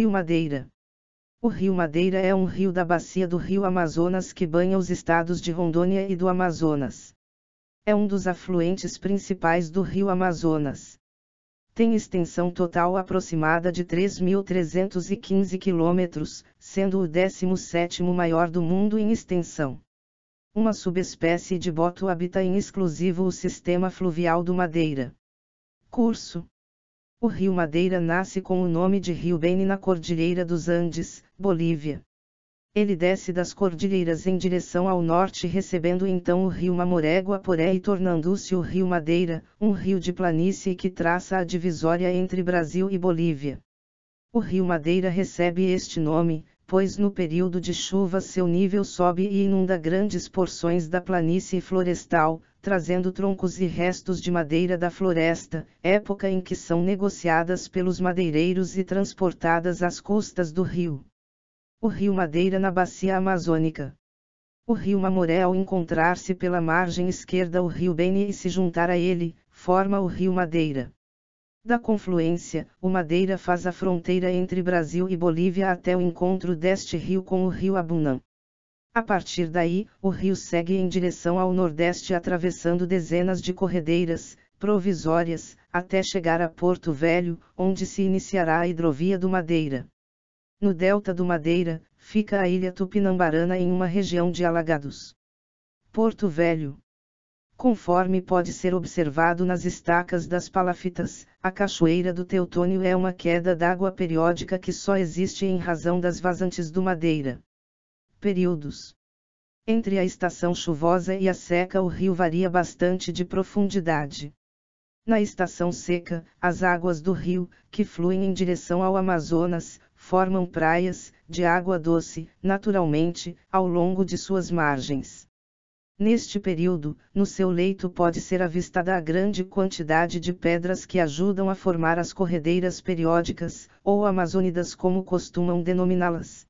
Rio Madeira. O Rio Madeira é um rio da bacia do Rio Amazonas que banha os estados de Rondônia e do Amazonas. É um dos afluentes principais do Rio Amazonas. Tem extensão total aproximada de 3.315 quilômetros, sendo o 17º maior do mundo em extensão. Uma subespécie de boto habita em exclusivo o sistema fluvial do Madeira. Curso. O Rio Madeira nasce com o nome de Rio Beni na Cordilheira dos Andes, Bolívia. Ele desce das cordilheiras em direção ao norte, recebendo então o rio Mamoré Guaporé e tornando-se o Rio Madeira, um rio de planície que traça a divisória entre Brasil e Bolívia. O Rio Madeira recebe este nome, pois no período de chuvas seu nível sobe e inunda grandes porções da planície florestal, trazendo troncos e restos de madeira da floresta, época em que são negociadas pelos madeireiros e transportadas às costas do rio. O Rio Madeira na Bacia Amazônica. O Rio Mamoré, ao encontrar-se pela margem esquerda o Rio Beni e se juntar a ele, forma o Rio Madeira. Da confluência, o Madeira faz a fronteira entre Brasil e Bolívia até o encontro deste rio com o Rio Abunã. A partir daí, o rio segue em direção ao nordeste atravessando dezenas de corredeiras, provisórias, até chegar a Porto Velho, onde se iniciará a hidrovia do Madeira. No delta do Madeira, fica a ilha Tupinambarana em uma região de alagados. Porto Velho. Conforme pode ser observado nas estacas das palafitas, a Cachoeira do Teutônio é uma queda d'água periódica que só existe em razão das vazantes do Madeira. Períodos. Entre a estação chuvosa e a seca o rio varia bastante de profundidade. Na estação seca, as águas do rio, que fluem em direção ao Amazonas, formam praias, de água doce, naturalmente, ao longo de suas margens. Neste período, no seu leito pode ser avistada a grande quantidade de pedras que ajudam a formar as corredeiras periódicas, ou amazônidas como costumam denominá-las.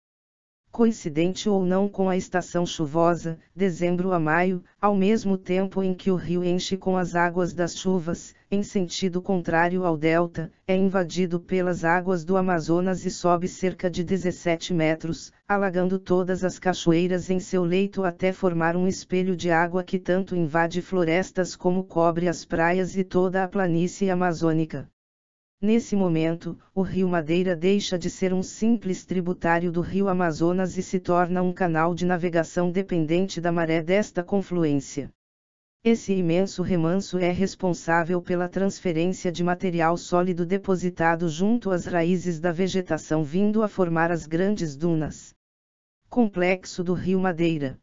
Coincidente ou não com a estação chuvosa, dezembro a maio, ao mesmo tempo em que o rio enche com as águas das chuvas, em sentido contrário ao delta, é invadido pelas águas do Amazonas e sobe cerca de 17 metros, alagando todas as cachoeiras em seu leito até formar um espelho de água que tanto invade florestas como cobre as praias e toda a planície amazônica. Nesse momento, o Rio Madeira deixa de ser um simples tributário do Rio Amazonas e se torna um canal de navegação dependente da maré desta confluência. Esse imenso remanso é responsável pela transferência de material sólido depositado junto às raízes da vegetação vindo a formar as grandes dunas. Complexo do Rio Madeira.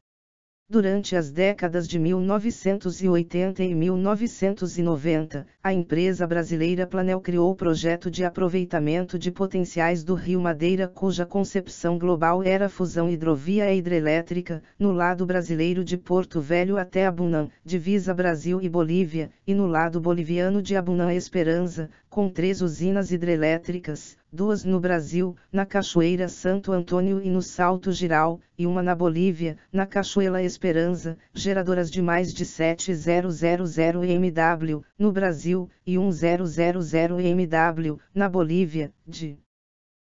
Durante as décadas de 1980 e 1990, a empresa brasileira Planel criou o projeto de aproveitamento de potenciais do Rio Madeira, cuja concepção global era a fusão hidrovia e hidrelétrica, no lado brasileiro de Porto Velho até Abunã, divisa Brasil e Bolívia, e no lado boliviano de Abunã Esperança, com 3 usinas hidrelétricas, 2 no Brasil, na Cachoeira Santo Antônio e no Salto Giral, e uma na Bolívia, na Cachoeira Esperança, geradoras de mais de 7.000 MW, no Brasil, e 1.000 MW, na Bolívia, de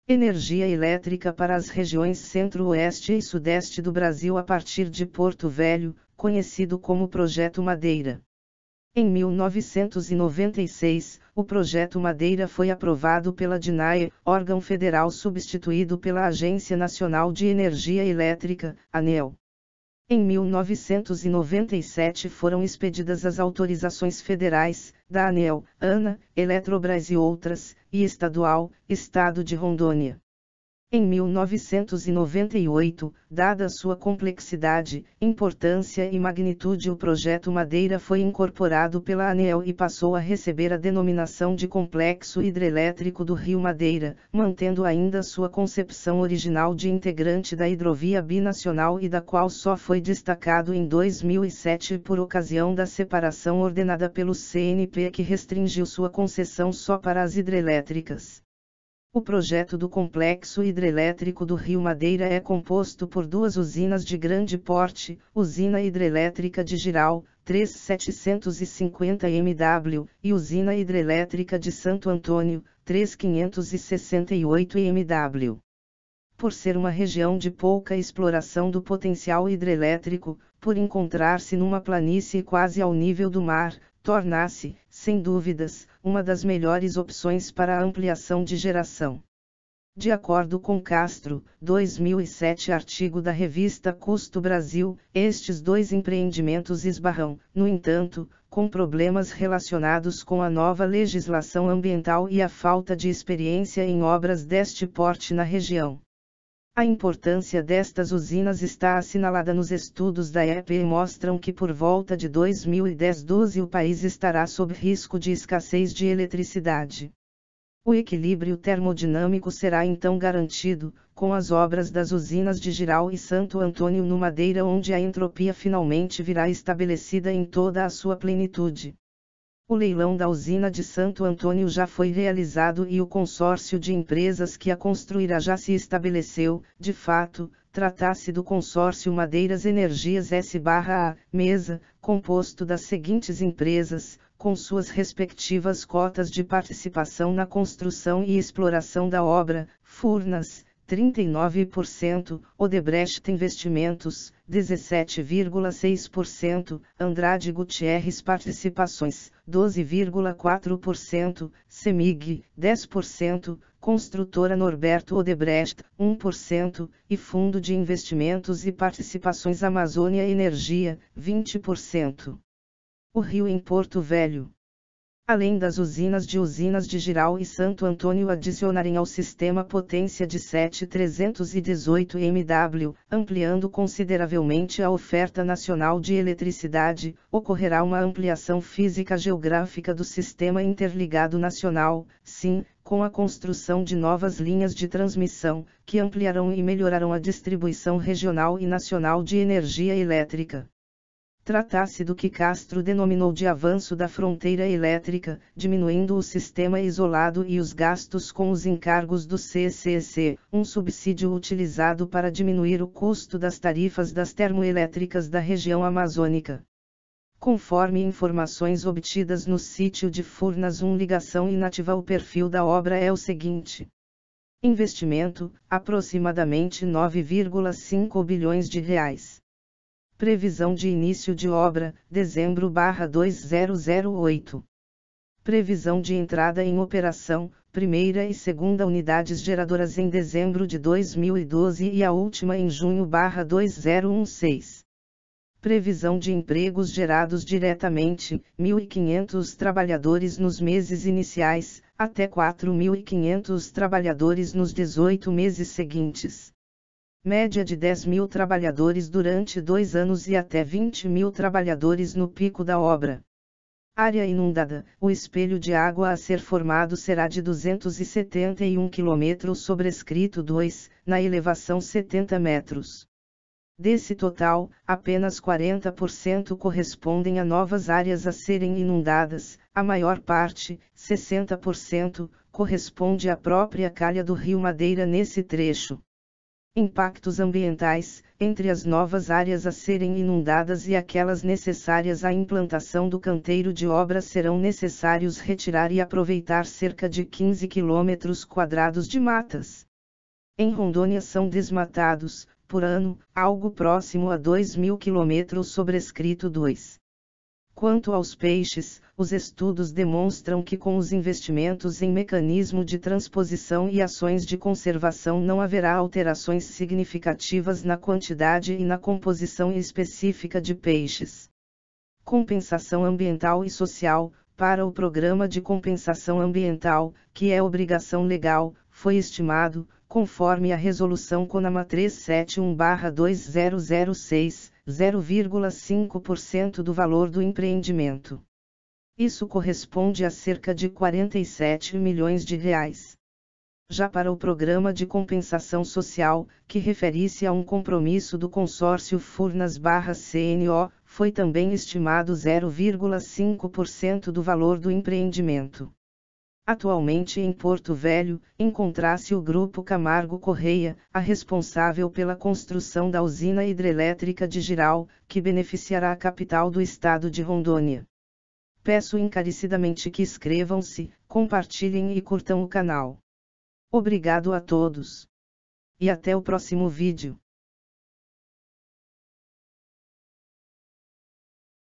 energia elétrica para as regiões centro-oeste e sudeste do Brasil a partir de Porto Velho, conhecido como Projeto Madeira. Em 1996, o Projeto Madeira foi aprovado pela DINAE, órgão federal substituído pela Agência Nacional de Energia Elétrica, ANEEL. Em 1997 foram expedidas as autorizações federais, da ANEEL, ANA, Eletrobras e outras, e estadual, Estado de Rondônia. Em 1998, dada sua complexidade, importância e magnitude, o Projeto Madeira foi incorporado pela ANEEL e passou a receber a denominação de Complexo Hidrelétrico do Rio Madeira, mantendo ainda sua concepção original de integrante da hidrovia binacional e da qual só foi destacado em 2007 por ocasião da separação ordenada pelo CNP que restringiu sua concessão só para as hidrelétricas. O projeto do Complexo Hidrelétrico do Rio Madeira é composto por 2 usinas de grande porte, Usina Hidrelétrica de Giral, 3.750 MW, e Usina Hidrelétrica de Santo Antônio, 3.568 mW. Por ser uma região de pouca exploração do potencial hidrelétrico, por encontrar-se numa planície quase ao nível do mar, torna-se, sem dúvidas, uma das melhores opções para a ampliação de geração. De acordo com Castro, 2007, artigo da revista Custo Brasil, estes dois empreendimentos esbarram, no entanto, com problemas relacionados com a nova legislação ambiental e a falta de experiência em obras deste porte na região. A importância destas usinas está assinalada nos estudos da EPE e mostram que por volta de 2010-12 o país estará sob risco de escassez de eletricidade. O equilíbrio termodinâmico será então garantido, com as obras das usinas de Jirau e Santo Antônio no Madeira, onde a entropia finalmente virá estabelecida em toda a sua plenitude. O leilão da usina de Santo Antônio já foi realizado e o consórcio de empresas que a construirá já se estabeleceu. De fato, trata-se do consórcio Madeiras Energias S/A, mesa, composto das seguintes empresas, com suas respectivas cotas de participação na construção e exploração da obra: Furnas, 39%, Odebrecht Investimentos, 17,6%, Andrade Gutierrez Participações, 12,4%, CEMIG, 10%, Construtora Norberto Odebrecht, 1%, e Fundo de Investimentos e Participações Amazônia Energia, 20%. O Rio em Porto Velho. Além das usinas de Jirau e Santo Antônio adicionarem ao sistema potência de 7.318 MW, ampliando consideravelmente a oferta nacional de eletricidade, ocorrerá uma ampliação física-geográfica do Sistema Interligado Nacional, SIN, com a construção de novas linhas de transmissão, que ampliarão e melhorarão a distribuição regional e nacional de energia elétrica. Trata-se do que Castro denominou de avanço da fronteira elétrica, diminuindo o sistema isolado e os gastos com os encargos do CCC, um subsídio utilizado para diminuir o custo das tarifas das termoelétricas da região amazônica. Conforme informações obtidas no sítio de Furnas 1 ligação inativa, o perfil da obra é o seguinte. Investimento, aproximadamente 9,5 bilhões de reais. Previsão de início de obra, dezembro/2008. Previsão de entrada em operação, primeira e segunda unidades geradoras em dezembro de 2012 e a última em junho/2016. Previsão de empregos gerados diretamente, 1.500 trabalhadores nos meses iniciais, até 4.500 trabalhadores nos 18 meses seguintes. Média de 10.000 trabalhadores durante 2 anos e até 20.000 trabalhadores no pico da obra. Área inundada: o espelho de água a ser formado será de 271 km sobrescrito 2, na elevação 70 metros. Desse total, apenas 40% correspondem a novas áreas a serem inundadas, a maior parte, 60%, corresponde à própria calha do Rio Madeira nesse trecho. Impactos ambientais: entre as novas áreas a serem inundadas e aquelas necessárias à implantação do canteiro de obra serão necessários retirar e aproveitar cerca de 15 km² de matas. Em Rondônia são desmatados, por ano, algo próximo a 2.000 km sobrescrito 2. Quanto aos peixes, os estudos demonstram que com os investimentos em mecanismo de transposição e ações de conservação não haverá alterações significativas na quantidade e na composição específica de peixes. Compensação ambiental e social: para o Programa de Compensação Ambiental, que é obrigação legal, foi estimado, conforme a Resolução CONAMA 371/2006, 0,5% do valor do empreendimento. Isso corresponde a cerca de 47 milhões de reais. Já para o Programa de Compensação Social, que refere-se a um compromisso do consórcio Furnas/CNO, foi também estimado 0,5% do valor do empreendimento. Atualmente em Porto Velho, encontra-se o Grupo Camargo Correia, a responsável pela construção da usina hidrelétrica de Jirau, que beneficiará a capital do estado de Rondônia. Peço encarecidamente que inscrevam-se, compartilhem e curtam o canal. Obrigado a todos. E até o próximo vídeo.